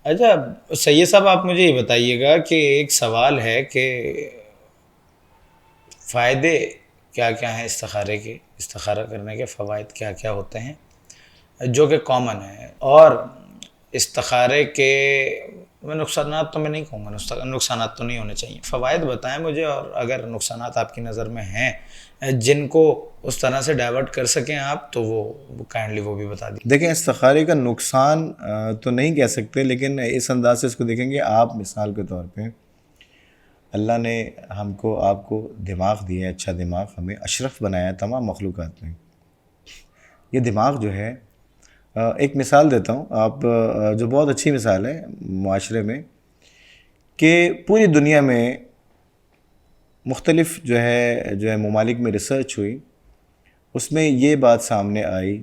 اچھا سید صاحب، آپ مجھے یہ بتائیے گا کہ ایک سوال ہے کہ فائدے کیا کیا ہیں استخارے کے، استخارہ کرنے کے فوائد کیا کیا ہوتے ہیں جو کہ کامن ہیں، اور استخارے کے میں نقصانات تو میں نہیں کہوں گا، نقصانات تو نہیں ہونے چاہیے، فوائد بتائیں مجھے، اور اگر نقصانات آپ کی نظر میں ہیں جن کو اس طرح سے ڈائیورٹ کر سکیں آپ، تو وہ کائنڈلی وہ بھی بتا دیں۔ دیکھیں استخارے کا نقصان تو نہیں کہہ سکتے، لیکن اس انداز سے اس کو دیکھیں گے آپ، مثال کے طور پہ اللہ نے ہم کو آپ کو دماغ دیا ہے، اچھا دماغ ہمیں اشرف بنایا ہے تمام مخلوقات میں۔ یہ دماغ جو ہے، ایک مثال دیتا ہوں آپ، جو بہت اچھی مثال ہے معاشرے میں، کہ پوری دنیا میں مختلف جو ہے ممالک میں ریسرچ ہوئی، اس میں یہ بات سامنے آئی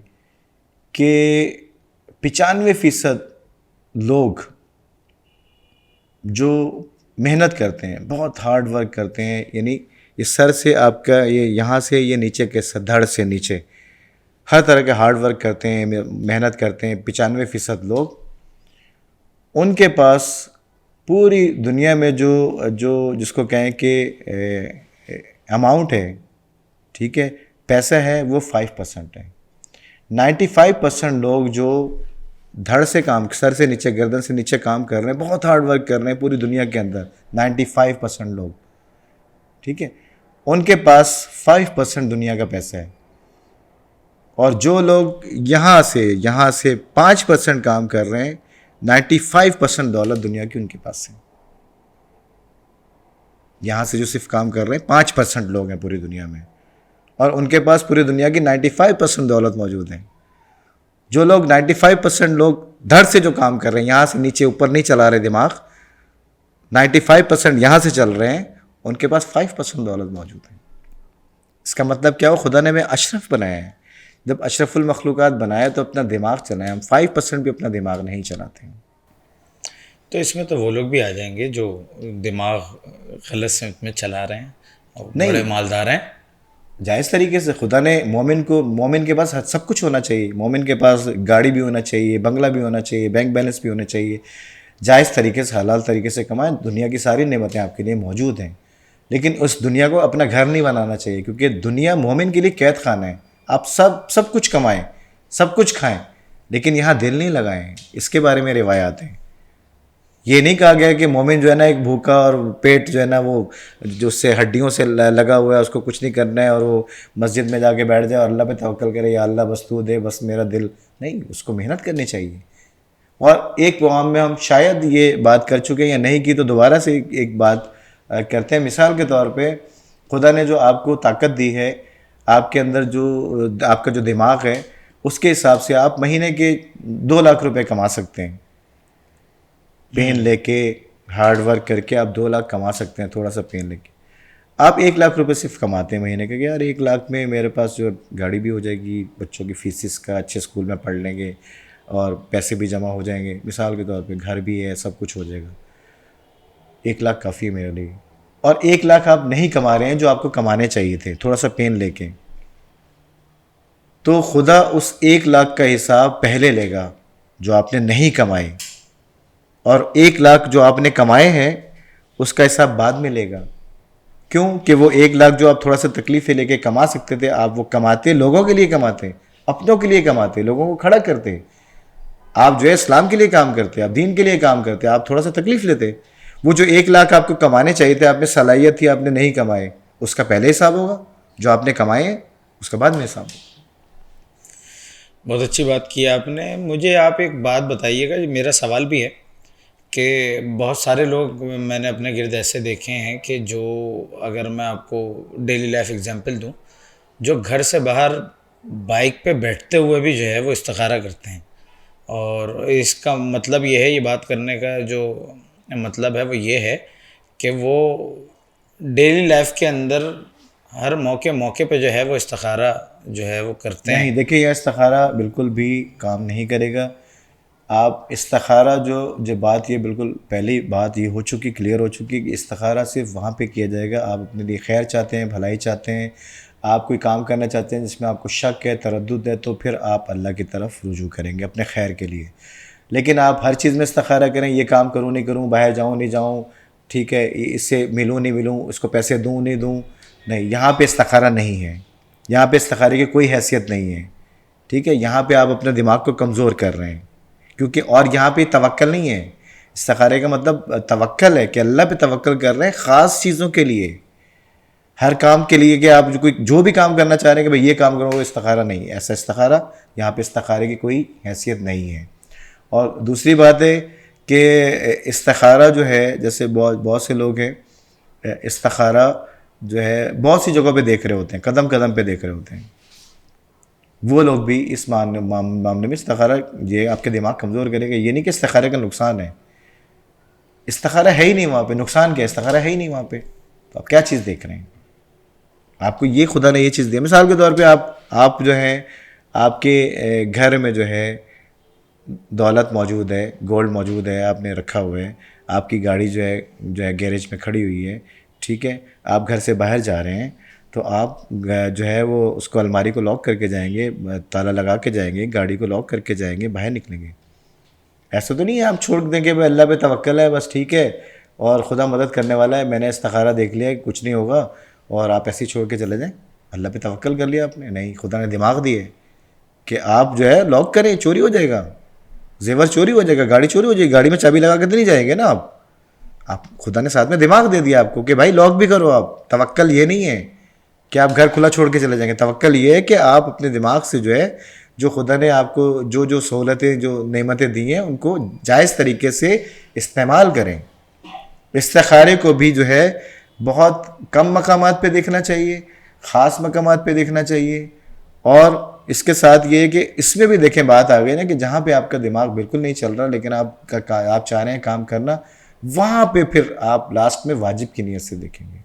کہ 95% لوگ جو محنت کرتے ہیں، بہت ہارڈ ورک کرتے ہیں، یعنی یہ سر سے آپ کا یہ یہاں سے یہ نیچے کے دھڑ سے نیچے ہر طرح کے ہارڈ ورک کرتے ہیں، محنت کرتے ہیں، 95% لوگ، ان کے پاس پوری دنیا میں جو جس کو کہیں کہ اماؤنٹ ہے، ٹھیک ہے، پیسہ ہے، وہ 5% ہے۔ 95% لوگ جو دھڑ سے کام، سر سے نیچے، گردن سے نیچے کام کر رہے ہیں، بہت ہارڈ ورک کر رہے ہیں پوری دنیا کے اندر، 95% لوگ، ٹھیک ہے، ان کے پاس 5% دنیا کا پیسہ ہے۔ اور جو لوگ یہاں سے 5% کام کر رہے ہیں، 95% دولت دنیا کی ان کے پاس ہے۔ یہاں سے جو صرف کام کر رہے ہیں 5% لوگ ہیں پوری دنیا میں، اور ان کے پاس پوری دنیا کی 95% دولت موجود ہیں۔ جو لوگ 95% لوگ دھڑ سے جو کام کر رہے ہیں، یہاں سے نیچے اوپر نہیں چلا رہے دماغ، 95% یہاں سے چل رہے ہیں، ان کے پاس 5% دولت موجود ہے۔ اس کا مطلب کیا ہو؟ خدا نے ہمیں اشرف بنایا ہے۔ جب اشرف المخلوقات بنایا تو اپنا دماغ چلائیں، ہم 5% بھی اپنا دماغ نہیں چلاتے ہیں۔ تو اس میں تو وہ لوگ بھی آ جائیں گے جو دماغ غلط سمت میں چلا رہے ہیں اور بڑے نہیں، مالدار ہیں۔ جائز طریقے سے خدا نے مومن کے پاس سب کچھ ہونا چاہیے، مومن کے پاس گاڑی بھی ہونا چاہیے، بنگلہ بھی ہونا چاہیے، بینک بیلنس بھی ہونا چاہیے، جائز طریقے سے حلال طریقے سے کمائیں، دنیا کی ساری نعمتیں آپ کے لیے موجود ہیں، لیکن اس دنیا کو اپنا گھر نہیں بنانا چاہیے، کیونکہ دنیا مومن کے لیے قید خانہ ہے۔ آپ سب کچھ کمائیں، سب کچھ کھائیں، لیکن یہاں دل نہیں لگائیں۔ اس کے بارے میں روایات ہیں۔ یہ نہیں کہا گیا کہ مومن جو ہے نا ایک بھوکا اور پیٹ جو ہے نا وہ جو اس سے ہڈیوں سے لگا ہوا ہے، اس کو کچھ نہیں کرنا ہے، اور وہ مسجد میں جا کے بیٹھ جائے اور اللہ پہ توکل کرے، یا اللہ بس تو دے، بس میرا دل نہیں، اس کو محنت کرنی چاہیے۔ اور ایک پروگرام میں ہم شاید یہ بات کر چکے ہیں یا نہیں کی، تو دوبارہ سے ایک بات کرتے ہیں۔ مثال کے طور پہ خدا نے جو آپ کو طاقت دی ہے، آپ کے اندر جو آپ کا جو دماغ ہے، اس کے حساب سے آپ مہینے کے 2 لاکھ روپے کما سکتے ہیں۔ پین لے کے ہارڈ ورک کر کے آپ 2 لاکھ کما سکتے ہیں، تھوڑا سا پین لے کے۔ آپ 1 لاکھ روپے صرف کماتے ہیں مہینے کے، کہ یار 1 لاکھ میں میرے پاس جو گاڑی بھی ہو جائے گی، بچوں کی فیسز کا اچھے اسکول میں پڑھ لیں گے، اور پیسے بھی جمع ہو جائیں گے، مثال کے طور پہ گھر بھی ہے، سب کچھ ہو جائے گا۔ 1 لاکھ کافی ہے میرے لیے۔ اور 1 لاکھ آپ نہیں کما رہے ہیں جو آپ کو کمانے چاہیے تھے، تھوڑا سا پین لے کے، تو خدا اس 1 لاکھ کا حساب پہلے لے گا جو آپ نے نہیں کمائے، اور 1 لاکھ جو آپ نے کمائے ہیں اس کا حساب بعد میں لے گا۔ کیوں کہ وہ 1 لاکھ جو آپ تھوڑا سا تکلیفیں لے کے کما سکتے تھے، آپ وہ کماتے لوگوں کے لیے، کماتے اپنوں کے لیے، کماتے لوگوں کو کھڑا کرتے، آپ جو ہے اسلام کے لیے کام کرتے، آپ دین کے لیے کام کرتے، آپ تھوڑا سا تکلیف لیتے۔ وہ جو 1 لاکھ آپ کو کمانے چاہیے تھے، آپ میں صلاحیت تھی، آپ نے نہیں کمائے، اس کا پہلے حساب ہوگا، جو آپ نے کمائے ہیں اس کا بعد میں حساب ہوگا۔ بہت اچھی بات کی آپ نے۔ مجھے آپ ایک بات بتائیے گا، میرا سوال بھی ہے کہ بہت سارے لوگ میں نے اپنے گرد ایسے دیکھے ہیں کہ جو، اگر میں آپ کو ڈیلی لائف اگزامپل دوں، جو گھر سے باہر بائک پہ بیٹھتے ہوئے بھی جو ہے وہ استخارہ کرتے ہیں، اور اس کا مطلب یہ ہے، یہ بات کرنے کا جو مطلب ہے وہ یہ ہے کہ وہ ڈیلی لائف کے اندر ہر موقع پہ جو ہے وہ استخارہ جو ہے وہ کرتے ہیں۔ نہیں، دیکھیں یہ استخارہ بالکل بھی کام نہیں کرے گا۔ آپ استخارہ جو بات، یہ بالکل پہلی بات یہ ہو چکی، کلیئر ہو چکی، کہ استخارہ صرف وہاں پہ کیا جائے گا آپ اپنے لیے خیر چاہتے ہیں، بھلائی چاہتے ہیں، آپ کوئی کام کرنا چاہتے ہیں جس میں آپ کو شک ہے، تردد ہے، تو پھر آپ اللہ کی طرف رجوع کریں گے اپنے خیر کے لیے۔ لیکن آپ ہر چیز میں استخارہ کریں، یہ کام کروں نہیں کروں، باہر جاؤں نہیں جاؤں، ٹھیک ہے، اس سے ملوں نہیں ملوں، اس کو پیسے دوں نہیں دوں، نہیں، یہاں پہ استخارہ نہیں ہے، یہاں پہ استخارے کی کوئی حیثیت نہیں ہے، ٹھیک ہے. یہاں پہ آپ اپنے دماغ کو کمزور کر رہے ہیں، کیونکہ اور یہاں پہ توکل نہیں ہے. استخارے کا مطلب توکل ہے کہ اللہ پہ توکل کر رہے ہیں خاص چیزوں کے لیے، ہر کام کے لیے، کہ آپ جو بھی کام کرنا چاہ رہے ہیں کہ بھئی یہ کام کرو، وہ استخارہ نہیں ہے. ایسا استخارہ یہاں پہ استخارے کی کوئی حیثیت نہیں ہے. اور دوسری بات ہے کہ استخارہ جو ہے، جیسے بہت سے لوگ ہیں استخارہ جو ہے بہت سی جگہوں پہ دیکھ رہے ہوتے ہیں، قدم قدم پہ دیکھ رہے ہوتے ہیں. وہ لوگ بھی اس معاملے میں استخارہ یہ آپ کے دماغ کمزور کرے گا. یہ نہیں کہ استخارے کا نقصان ہے، استخارہ ہے ہی نہیں وہاں پہ، نقصان کیا ہے، استخارہ ہے ہی نہیں وہاں پہ، تو آپ کیا چیز دیکھ رہے ہیں؟ آپ کو یہ خدا نے یہ چیز دی. مثال کے طور پہ آپ جو ہیں، آپ کے گھر میں جو ہے دولت موجود ہے، گولڈ موجود ہے، آپ نے رکھا ہوا ہے، آپ کی گاڑی جو ہے گیریج میں کھڑی ہوئی ہے، ٹھیک ہے، آپ گھر سے باہر جا رہے ہیں تو آپ جو ہے وہ اس کو الماری کو لاک کر کے جائیں گے، تالا لگا کے جائیں گے، گاڑی کو لاک کر کے جائیں گے، باہر نکلیں گے. ایسا تو نہیں ہے آپ چھوڑ دیں کہ بھائی اللہ پہ توکل ہے بس، ٹھیک ہے، اور خدا مدد کرنے والا ہے، میں نے استخارہ دیکھ لیا کہ کچھ نہیں ہوگا، اور آپ ایسے ہی چھوڑ کے چلے جائیں. اللہ پہ توکل کر لیا آپ نے؟ نہیں، خدا نے دماغ دیے کہ آپ جو ہے لاک کریں، چوری ہو جائے گا، زیور چوری ہو جائے گا، گاڑی چوری ہو جائے گی، گاڑی میں چابی لگا کے تو نہیں جائیں گے نا آپ خدا نے ساتھ میں دماغ دے دیا آپ کو کہ بھائی لاک بھی کرو. آپ توکل یہ نہیں ہے کہ آپ گھر کھلا چھوڑ کے چلے جائیں گے، توکل یہ ہے کہ آپ اپنے دماغ سے جو ہے، جو خدا نے آپ کو جو سہولتیں، جو نعمتیں دی ہیں، ان کو جائز طریقے سے استعمال کریں. استخارے کو بھی جو ہے بہت کم مقامات پہ دیکھنا چاہیے، خاص مقامات پہ دیکھنا چاہیے. اور اس کے ساتھ یہ ہے کہ اس میں بھی دیکھیں، بات آ گئی نا کہ جہاں پہ آپ کا دماغ بالکل نہیں چل رہا لیکن آپ چاہ رہے ہیں کام کرنا، وہاں پہ پھر آپ لاسٹ میں واجب کی نیت سے دیکھیں گے،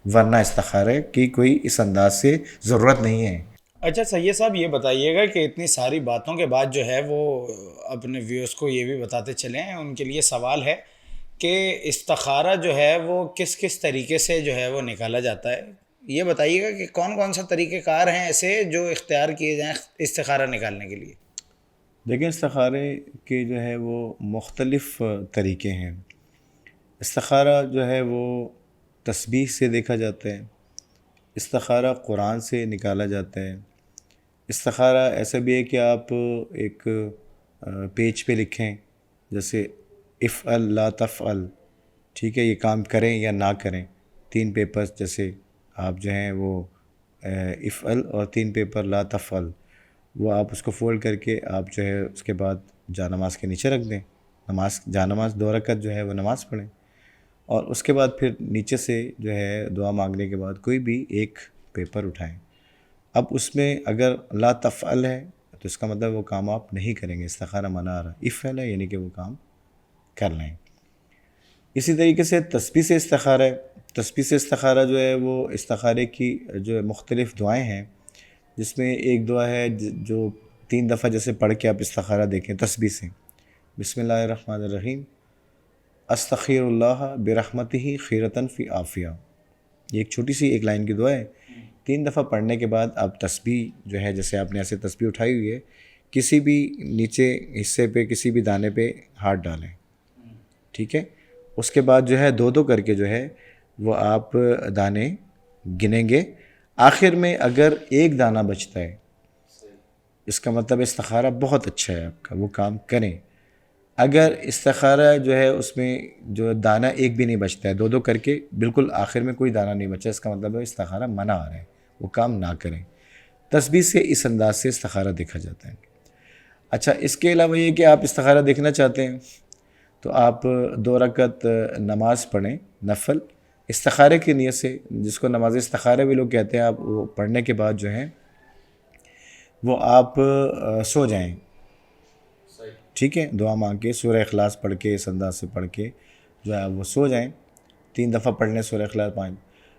ورنہ استخارے کی کوئی اس انداز سے ضرورت نہیں ہے. اچھا سید صاحب، یہ بتائیے گا کہ اتنی ساری باتوں کے بعد جو ہے وہ اپنے ویورز کو یہ بھی بتاتے چلیں، ان کے لیے سوال ہے کہ استخارہ جو ہے وہ کس کس طریقے سے جو ہے وہ نکالا جاتا ہے. یہ بتائیے گا کہ کون کون سا طریقہ کار ہیں ایسے جو اختیار کیے جائیں استخارہ نکالنے کے لیے. دیکھیں، استخارے کے جو ہے وہ مختلف طریقے ہیں. استخارہ جو ہے وہ تسبیح سے دیکھا جاتا ہے، استخارہ قرآن سے نکالا جاتا ہے. استخارہ ایسا بھی ہے کہ آپ ایک پیج پہ لکھیں، جیسے افعل لا تفعل، ٹھیک ہے، یہ کام کریں یا نہ کریں. 3 پیپرز جیسے آپ جو ہیں وہ افعل اور 3 پیپر لا تفعل، وہ آپ اس کو فولڈ کر کے آپ جو ہے اس کے بعد جانماز کے نیچے رکھ دیں. جانماز 2 رکعت جو ہے وہ نماز پڑھیں، اور اس کے بعد پھر نیچے سے جو ہے دعا مانگنے کے بعد کوئی بھی ایک پیپر اٹھائیں. اب اس میں اگر لا تفعل ہے تو اس کا مطلب وہ کام آپ نہیں کریں گے، استخارہ منع آ رہا. افعل ہے یعنی کہ وہ کام کر لیں. اسی طریقے سے تسبیح سے استخارہ ہے. تسبیح سے استخارہ جو ہے وہ استخارے کی جو مختلف دعائیں ہیں، جس میں ایک دعا ہے جو 3 دفعہ جیسے پڑھ کے آپ استخارہ دیکھیں تسبیح سے. بسم اللہ الرحمن الرحیم، استخیر اللہ برحمتہ خیرتاً فی عافیہ. یہ ایک چھوٹی سی ایک لائن کی دعا ہے. 3 دفعہ پڑھنے کے بعد آپ تسبیح جو ہے، جیسے آپ نے ایسے تسبیح اٹھائی ہوئی ہے، کسی بھی نیچے حصے پہ، کسی بھی دانے پہ ہاتھ ڈالیں، ٹھیک ہے. اس کے بعد جو ہے 2 کر کے جو ہے وہ آپ دانے گنیں گے. آخر میں اگر ایک دانہ بچتا ہے، اس کا مطلب استخارہ بہت اچھا ہے آپ کا، وہ کام کریں. اگر استخارہ جو ہے اس میں جو دانہ ایک بھی نہیں بچتا ہے، 2 کر کے بالکل آخر میں کوئی دانہ نہیں بچا، اس کا مطلب ہے استخارہ منع آ رہا ہے، وہ کام نہ کریں. تسبیح سے اس انداز سے استخارہ دیکھا جاتا ہے. اچھا، اس کے علاوہ یہ کہ آپ استخارہ دیکھنا چاہتے ہیں تو آپ 2 رکعت نماز پڑھیں نفل استخارے کی نیت سے، جس کو نماز استخارہ بھی لوگ کہتے ہیں. آپ وہ پڑھنے کے بعد جو ہیں وہ آپ سو جائیں، ٹھیک ہے، دعا مانگ کے سورہ اخلاص پڑھ کے، اس انداز سے پڑھ کے جو ہے وہ سو جائیں. 3 دفعہ پڑھنے سورہ اخلاص 5.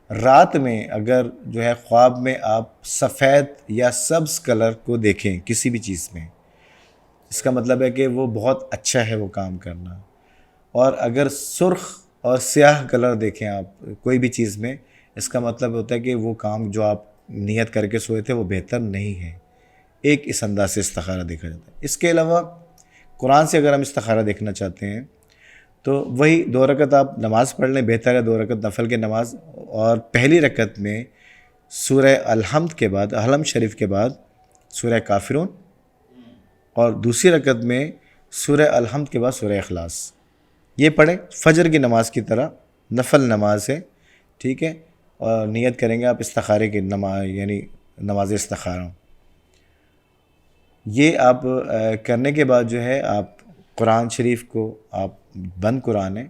رات میں اگر جو ہے خواب میں آپ سفید یا سبز کلر کو دیکھیں کسی بھی چیز میں، اس کا مطلب ہے کہ وہ بہت اچھا ہے وہ کام کرنا. اور اگر سرخ اور سیاہ کلر دیکھیں آپ کوئی بھی چیز میں، اس کا مطلب ہوتا ہے کہ وہ کام جو آپ نیت کر کے سوئے تھے وہ بہتر نہیں ہے. ایک اس انداز سے استخارہ دیکھا جاتا ہے. اس کے علاوہ قرآن سے اگر ہم استخارہ دیکھنا چاہتے ہیں تو وہی 2 رکعت آپ نماز پڑھ لیں، بہتر ہے 2 رکعت نفل کی نماز، اور پہلی رکعت میں سورہ الحمد کے بعد، حلم شریف کے بعد سورہ کافرون، اور دوسری رکعت میں سورہ الحمد کے بعد سورہ اخلاص، یہ پڑھیں فجر کی نماز کی طرح، نفل نماز ہے، ٹھیک ہے، اور نیت کریں گے آپ استخارے کی نماز، یعنی نماز استخارہ. یہ آپ کرنے کے بعد جو ہے آپ قرآن شریف کو، آپ بند قرآن ہے،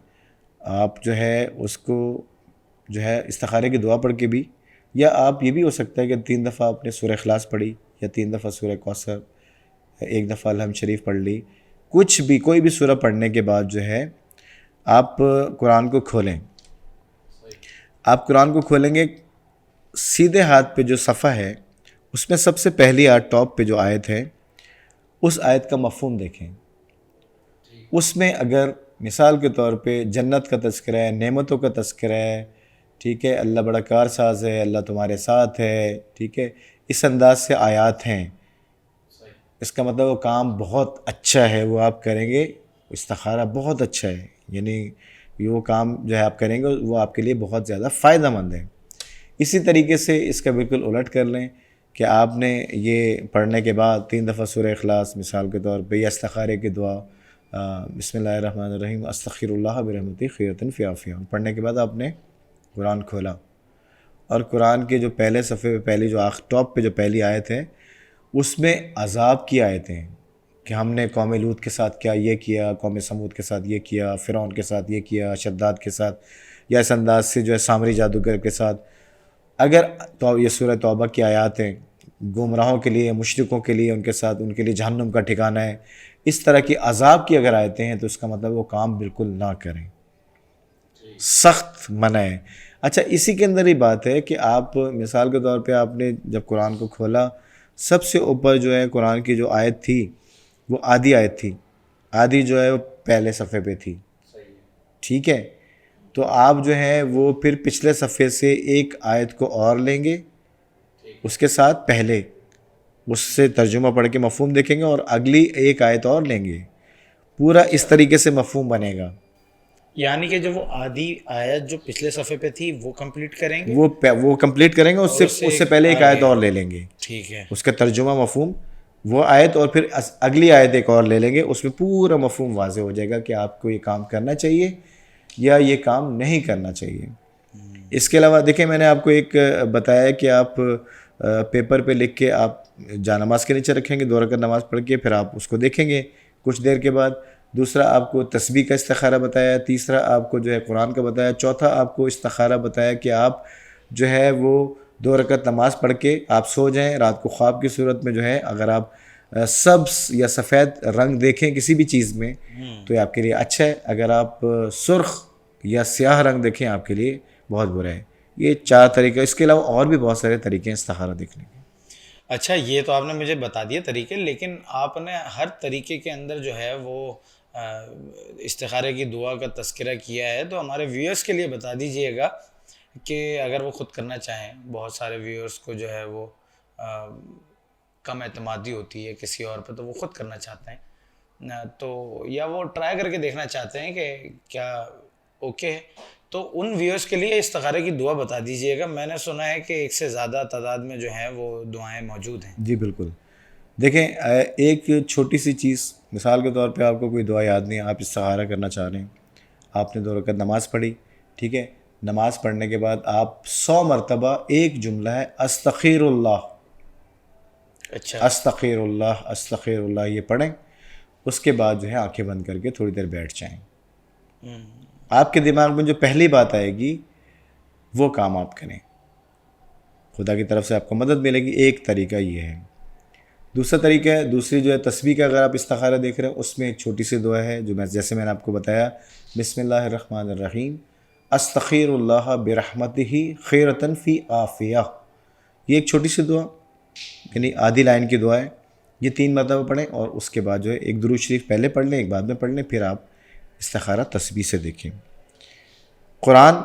آپ جو ہے اس کو جو ہے استخارے کی دعا پڑھ کے بھی، یا آپ یہ بھی ہو سکتا ہے کہ 3 دفعہ آپ نے سورہ اخلاص پڑھی، یا 3 دفعہ سورہ کوثر، 1 دفعہ الحمد شریف پڑھ لی، کچھ بھی کوئی بھی سورہ پڑھنے کے بعد جو ہے آپ قرآن کو کھولیں. آپ قرآن کو کھولیں گے، سیدھے ہاتھ پہ جو صفحہ ہے اس میں سب سے پہلی آیت، ٹاپ پہ جو آیت ہے، اس آیت کا مفہوم دیکھیں. اس میں اگر مثال کے طور پہ جنت کا تذکرہ ہے، نعمتوں کا تذکرہ ہے، ٹھیک ہے، اللہ بڑا کار ساز ہے، اللہ تمہارے ساتھ ہے، ٹھیک ہے، اس انداز سے آیات ہیں، اس کا مطلب وہ کام بہت اچھا ہے، وہ آپ کریں گے، استخارہ بہت اچھا ہے، یعنی وہ کام جو ہے آپ کریں گے وہ آپ کے لیے بہت زیادہ فائدہ مند ہے. اسی طریقے سے اس کا بالکل الٹ کر لیں کہ آپ نے یہ پڑھنے کے بعد 3 دفعہ سورہ اخلاص مثال کے طور پہ، یا استخارے کی دعا بسم اللہ الرحمن الرحیم استغفر اللہ برحمتہ خیرۃ فی عافیہ پڑھنے کے بعد آپ نے قرآن کھولا، اور قرآن کے جو پہلے صفحے پہ پہلی جو ٹاپ پہ جو پہلی آیت ہے اس میں عذاب کی آیتیں ہیں کہ ہم نے قوم لوط کے ساتھ کیا یہ کیا، قوم سمود کے ساتھ یہ کیا، فرعون کے ساتھ یہ کیا، شداد کے ساتھ، یا اس انداز سے جو ہے سامری جادوگر کے ساتھ. اگر تو یہ سورہ توبہ کی آیات ہیں، گمراہوں کے لیے، مشرکوں کے لیے، ان کے ساتھ ان کے لیے جہنم کا ٹھکانہ ہے، اس طرح کی عذاب کی اگر آیتیں ہیں تو اس کا مطلب وہ کام بالکل نہ کریں، سخت منع ہے. اچھا، اسی کے اندر ہی بات ہے کہ آپ مثال کے طور پہ آپ نے جب قرآن کو کھولا، سب سے اوپر جو ہے قرآن کی جو آیت تھی وہ آدھی آیت تھی، آدھی جو ہے وہ پہلے صفحے پہ تھی، ٹھیک ہے، تو آپ جو ہے وہ پھر پچھلے صفحے سے ایک آیت کو اور لیں گے، اس کے ساتھ پہلے اس سے ترجمہ پڑھ کے مفہوم دیکھیں گے، اور اگلی ایک آیت اور لیں گے، پورا اس طریقے سے مفہوم بنے گا. یعنی کہ جو وہ آدھی آیت جو پچھلے صفحے پہ تھی وہ کمپلیٹ کریں گے، وہ کمپلیٹ کریں گے، اس سے پہلے ایک آیت اور لے لیں گے، ٹھیک ہے، اس کا ترجمہ مفہوم وہ آیت، اور پھر اگلی آیت ایک اور لے لیں گے، اس میں پورا مفہوم واضح ہو جائے گا کہ آپ کو یہ کام کرنا چاہیے یا یہ کام نہیں کرنا چاہیے. اس کے علاوہ دیکھیں، میں نے آپ کو ایک بتایا کہ آپ پیپر پہ لکھ کے آپ جانماز کے نیچے رکھیں گے، 2 رکعت نماز پڑھ کے، پھر آپ اس کو دیکھیں گے کچھ دیر کے بعد. دوسرا آپ کو تسبیح کا استخارہ بتایا، تیسرا آپ کو جو ہے قرآن کا بتایا، چوتھا آپ کو استخارہ بتایا کہ آپ جو ہے وہ 2 رکعت نماز پڑھ کے آپ سو جائیں. رات کو خواب کی صورت میں جو ہے اگر آپ سبز یا سفید رنگ دیکھیں کسی بھی چیز میں تو یہ آپ کے لیے اچھا ہے، اگر آپ سرخ یا سیاہ رنگ دیکھیں آپ کے لیے بہت برا ہے. یہ 4 طریقے، اس کے علاوہ اور بھی بہت سارے طریقے ہیں استخارہ دیکھنے کے. اچھا، یہ تو آپ نے مجھے بتا دیے طریقے، لیکن آپ نے ہر طریقے کے اندر جو ہے وہ استخارے کی دعا کا تذکرہ کیا ہے، تو ہمارے ویورز کے لیے بتا دیجئے گا کہ اگر وہ خود کرنا چاہیں، بہت سارے ویورز کو جو ہے وہ کم اعتمادی ہوتی ہے کسی اور پہ، تو وہ خود کرنا چاہتے ہیں، تو یا وہ ٹرائی کر کے دیکھنا چاہتے ہیں کہ کیا اوکے ہے، تو ان ویورز کے لیے استخارے کی دعا بتا دیجئے گا. میں نے سنا ہے کہ 1 سے زیادہ تعداد میں جو ہیں وہ دعائیں موجود ہیں. جی بالکل. دیکھیں، ایک چھوٹی سی چیز، مثال کے طور پہ آپ کو کوئی دعا یاد نہیں، آپ استخارہ کرنا چاہ رہے ہیں، آپ نے 2 رکعت نماز پڑھی، ٹھیک ہے، نماز پڑھنے کے بعد آپ 100 مرتبہ ایک جملہ ہے استغفر اللہ، اچھا، استغفر اللہ، استغفر اللہ، یہ پڑھیں. اس کے بعد جو ہے آنکھیں بند کر کے تھوڑی دیر بیٹھ جائیں. آپ کے دماغ میں جو پہلی بات آئے گی وہ کام آپ کریں، خدا کی طرف سے آپ کو مدد ملے گی. ایک طریقہ یہ ہے. دوسرا طریقہ ہے، دوسری جو ہے تسبیح کا، اگر آپ استخارہ دیکھ رہے ہیں اس میں ایک چھوٹی سی دعا ہے جو جیسے میں نے آپ کو بتایا، بسم اللہ الرحمن الرحیم استغفر اللہ برحمتہ خیرۃ فی عافیہ. یہ ایک چھوٹی سی دعا، یعنی آدھی لائن کی دعا ہے. یہ 3 مرتبہ پڑھیں، اور اس کے بعد جو ہے ایک درود شریف پہلے پڑھ لیں، ایک بعد میں پڑھ لیں، پھر آپ استخارہ تسبیح سے دیکھیں. قرآن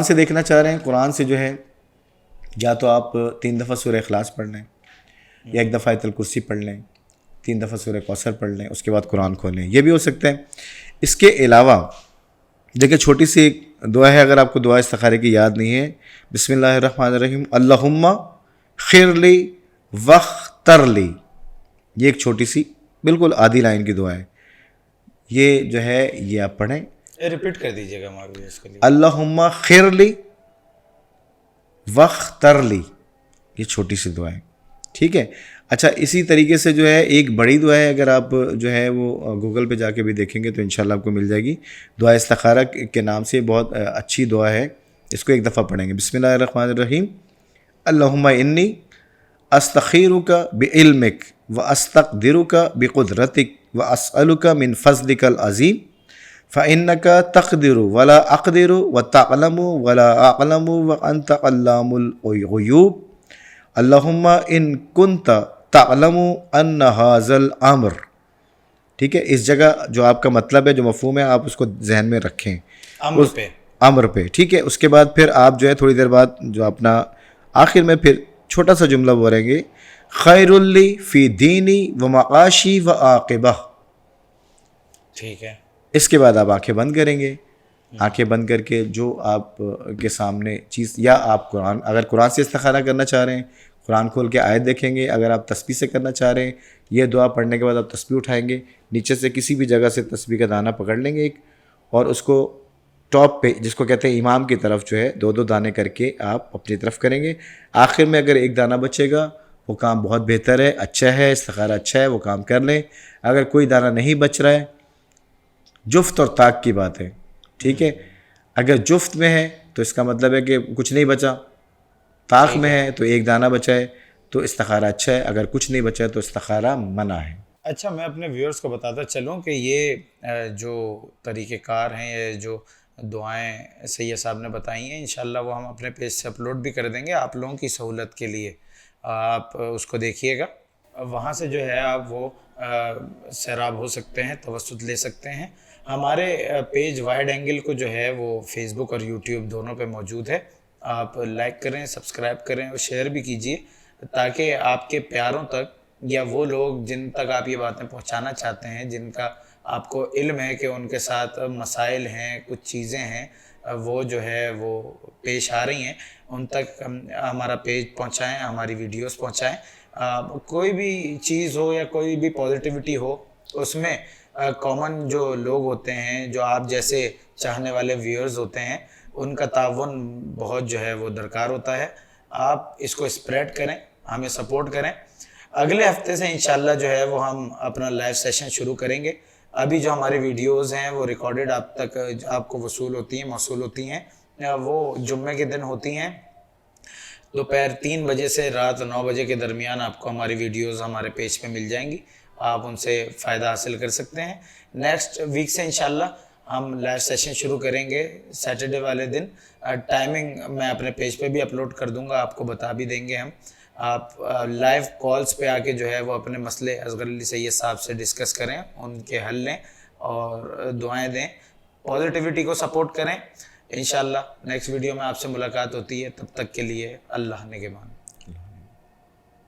سے دیکھنا چاہ رہے ہیں، قرآن سے جو ہے یا تو آپ 3 دفعہ سورہ اخلاص پڑھ لیں، یا 1 دفعہ آیت الکرسی پڑھ لیں، 3 دفعہ سورہ کوثر پڑھ لیں, اس کے بعد قرآن کھولیں, یہ بھی ہو سکتا ہے. اس کے علاوہ دیکھیں چھوٹی سی ایک دعا ہے, اگر آپ کو دعا استخارے کی یاد نہیں ہے, بسم اللہ الرحمن الرحیم اللہم خیر لی واختر لی, یہ ایک چھوٹی سی بالکل آدھی لائن کی دعا ہے. یہ جو ہے یہ آپ پڑھیں, ریپیٹ کر دیجیے گا ہمارے اس کے لیے. اللہم خیر لی واختر لی, یہ چھوٹی سی دعا ہے, ٹھیک ہے. اچھا اسی طریقے سے جو ہے ایک بڑی دعا ہے, اگر آپ جو ہے وہ گوگل پہ جا کے بھی دیکھیں گے تو انشاءاللہ آپ کو مل جائے گی. دعا استخارہ کے نام سے بہت اچھی دعا ہے, اس کو ایک دفعہ پڑھیں گے. بسم اللہ الرحمن الرحیم اللہم انی استخیرک بعلمک واستقدرک بقدرتک واسألک من فضلک العظیم فإنک تقدر ولا اقدر وتعلم ولا اعلم وانت علام الغیوب اللہم ان کنت تعلم ان ھذا الامر. ٹھیک ہے, اس جگہ جو آپ کا مطلب ہے, جو مفہوم ہے, آپ اس کو ذہن میں رکھیں امر پہ, ٹھیک ہے. اس کے بعد پھر آپ جو ہے تھوڑی دیر بعد جو اپنا آخر میں پھر چھوٹا سا جملہ بولیں گے, خیر لی فی دینی و معاشی و عاقبہ. ٹھیک ہے, اس کے بعد آپ آنکھیں بند کریں گے. آنکھیں بند کر کے جو آپ کے سامنے چیز, یا آپ قرآن, اگر قرآن سے استخارہ کرنا چاہ رہے ہیں قرآن کھول کے آیت دیکھیں گے, اگر آپ تسبیح سے کرنا چاہ رہے ہیں یہ دعا پڑھنے کے بعد آپ تسبیح اٹھائیں گے, نیچے سے کسی بھی جگہ سے تسبیح کا دانہ پکڑ لیں گے ایک, اور اس کو ٹاپ پہ, جس کو کہتے ہیں امام کی طرف جو ہے 2 دانے کر کے آپ اپنی طرف کریں گے. آخر میں اگر ایک دانہ بچے گا وہ کام بہت بہتر ہے, اچھا ہے, استخارہ اچھا ہے, وہ کام کر لیں. اگر کوئی دانہ نہیں بچ رہا ہے, جفت اور طاق کی بات ہے, ٹھیک ہے. اگر جفت میں ہے تو اس کا مطلب ہے کہ کچھ نہیں بچا, طاق میں ہے تو ایک دانہ بچا ہے تو استخارہ اچھا ہے, اگر کچھ نہیں بچا ہے تو استخارہ منع ہے. اچھا میں اپنے ویورز کو بتاتا چلوں کہ یہ جو طریقہ کار ہیں, یہ جو دعائیں سید صاحب نے بتائی ہیں, انشاءاللہ وہ ہم اپنے پیج سے اپلوڈ بھی کر دیں گے آپ لوگوں کی سہولت کے لیے. آپ اس کو دیکھیے گا, وہاں سے جو ہے آپ وہ سیراب ہو سکتے ہیں, توسط لے سکتے ہیں. ہمارے پیج وائڈ اینگل کو جو ہے وہ فیس بک اور یوٹیوب دونوں پہ موجود ہے. آپ لائک کریں, سبسکرائب کریں اور شیئر بھی کیجیے, تاکہ آپ کے پیاروں تک یا وہ لوگ جن تک آپ یہ باتیں پہنچانا چاہتے ہیں, جن کا آپ کو علم ہے کہ ان کے ساتھ مسائل ہیں, کچھ چیزیں ہیں وہ جو ہے وہ پیش آ رہی ہیں, ان تک ہمارا پیج پہنچائیں, ہماری ویڈیوز پہنچائیں. کوئی بھی چیز ہو یا کوئی بھی پازیٹیوٹی ہو, اس میں کامن جو لوگ ہوتے ہیں, جو آپ جیسے چاہنے والے ویورز ہوتے ہیں, ان کا تعاون بہت جو ہے وہ درکار ہوتا ہے. آپ اس کو اسپریڈ کریں, ہمیں سپورٹ کریں. اگلے ہفتے سے انشاءاللہ جو ہے وہ ہم اپنا لائیو سیشن شروع کریں گے. ابھی جو ہماری ویڈیوز ہیں وہ ریکارڈڈ آپ تک آپ کو موصول ہوتی ہیں. وہ جمعے کے دن ہوتی ہیں, دوپہر 3 بجے سے رات 9 بجے کے درمیان آپ کو ہماری ویڈیوز ہمارے پیج پہ مل جائیں گی, آپ ان سے فائدہ حاصل کر سکتے ہیں. نیکسٹ ویک سے انشاءاللہ ہم لائیو سیشن شروع کریں گے سیٹرڈے والے دن. ٹائمنگ میں اپنے پیج پہ بھی اپلوڈ کر دوں گا, آپ کو بتا بھی دیں گے ہم. آپ لائیو کالز پہ آ کے جو ہے وہ اپنے مسئلے اصغر علی سید صاحب سے ڈسکس کریں, ان کے حل لیں اور دعائیں دیں, پازیٹیوٹی کو سپورٹ کریں. انشاءاللہ نیکسٹ ویڈیو میں آپ سے ملاقات ہوتی ہے, تب تک کے لیے اللہ نگہبان.